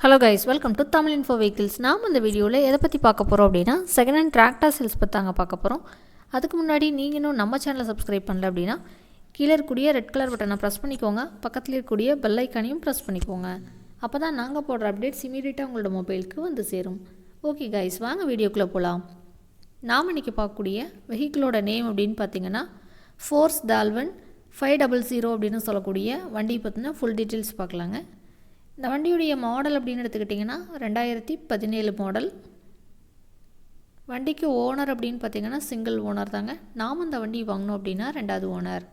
Hello guys, welcome to Tamil info vehicles. நாம் இந்த வீடியோவில் எதை பற்றி பார்க்க போகிறோம் அப்படின்னா, செகண்ட் ஹேண்ட் டிராக்டர் சேல்ஸ் பற்றி தாங்க பார்க்க போகிறோம். அதுக்கு முன்னாடி நீங்கள் இன்னும் நம்ம சேனலை சப்ஸ்கிரைப் பண்ணல அப்படின்னா கீழே இருக்கக்கூடிய ரெட் கலர் பட்டனை ப்ரெஸ் பண்ணிக்கோங்க. பக்கத்தில் இருக்கக்கூடிய பெல் ஐக்கானையும் ப்ரெஸ் பண்ணிக்கோங்க. அப்போ தான் நாங்கள் போடுற அப்டேட்ஸ் இமீடியட்டாக உங்களோட மொபைலுக்கு வந்து சேரும். ஓகே கைஸ், வாங்க வீடியோக்குள்ளே போகலாம். நாம் இன்றைக்கி பார்க்கக்கூடிய வெஹிக்கிளோட நேம் அப்படின்னு பார்த்தீங்கன்னா ஃபோர்ஸ் தால்வன் 500 அப்படின்னு சொல்லக்கூடிய வண்டி பற்றின ஃபுல் டீட்டெயில்ஸ் பார்க்கலாங்க. இந்த வண்டியுடைய மாடல் அப்படின்னு எடுத்துக்கிட்டிங்கன்னா 2017 மாடல். வண்டிக்கு ஓனர் அப்படின்னு பார்த்திங்கன்னா சிங்கிள் ஓனர் தாங்க. நாம் இந்த வண்டி வாங்கினோம் அப்படின்னா 2வது ஓனர்.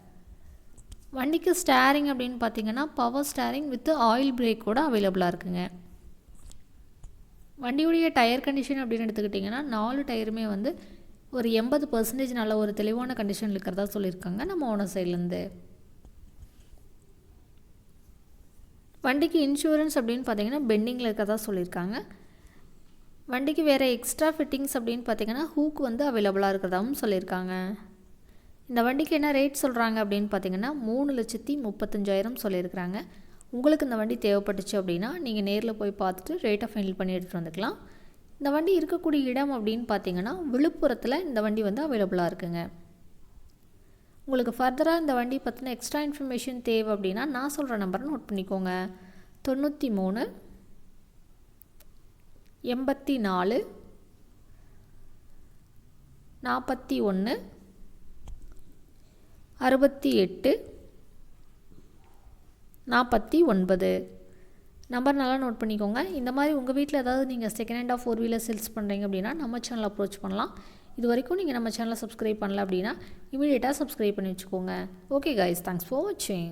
வண்டிக்கு ஸ்டேரிங் அப்படின்னு பார்த்திங்கன்னா பவர் ஸ்டேரிங் வித் ஆயில் பிரேக்கோடு அவைலபிளாக இருக்குங்க. வண்டியுடைய டயர் கண்டிஷன் அப்படின்னு எடுத்துக்கிட்டிங்கன்னா 4 டயருமே வந்து ஒரு 80% நல்ல ஒரு தெளிவான கண்டிஷனில் இருக்கிறதா சொல்லியிருக்காங்க நம்ம ஓனர் சைட்லேருந்து. வண்டிக்கு இன்சூரன்ஸ் அப்படின்னு பார்த்தீங்கன்னா பெண்டிங்கில் இருக்கிறதா சொல்லியிருக்காங்க. வண்டிக்கு வேறு எக்ஸ்ட்ரா ஃபிட்டிங்ஸ் அப்படின்னு பார்த்தீங்கன்னா ஹூக் வந்து அவைலபிளாக இருக்கிறதாவும் சொல்லியிருக்காங்க. இந்த வண்டிக்கு என்ன ரேட் சொல்கிறாங்க அப்படின்னு பார்த்தீங்கன்னா 3,35,000 சொல்லியிருக்கிறாங்க. உங்களுக்கு இந்த வண்டி தேவைப்பட்டுச்சு அப்படின்னா நீங்கள் நேரில் போய் பார்த்துட்டு ரேட்டை ஃபைனல் பண்ணி எடுத்துகிட்டு வந்துக்கலாம். இந்த வண்டி இருக்கக்கூடிய இடம் அப்படின்னு பார்த்தீங்கன்னா விழுப்புரத்தில் இந்த வண்டி வந்து அவைலபிளாக இருக்குங்க. உங்களுக்கு ஃபர்தராக இந்த வண்டி பற்றின எக்ஸ்ட்ரா இன்ஃபர்மேஷன் தேவை அப்படின்னா நான் சொல்கிற நம்பரை நோட் பண்ணிக்கோங்க. 93 84 41 68 49 நம்பர் நல்லா நோட் பண்ணிக்கோங்க. இந்த மாதிரி உங்கள் வீட்டில் ஏதாவது நீங்கள் செகண்ட் ஹேண்டாக 4 வீலர் சேல்ஸ் பண்ணுறீங்க அப்படின்னா நம்ம சேனல் அப்ரோச் பண்ணலாம். இது வரைக்கும் நீங்கள் நம்ம சேனலை சப்ஸ்கிரைப் பண்ணல அப்படின்னா இமீடியட்டாக சப்ஸ்கிரைப் பண்ணி வச்சுக்கோங்க. ஓகே கைஸ், தேங்க்ஸ் ஃபார் வாட்சிங்.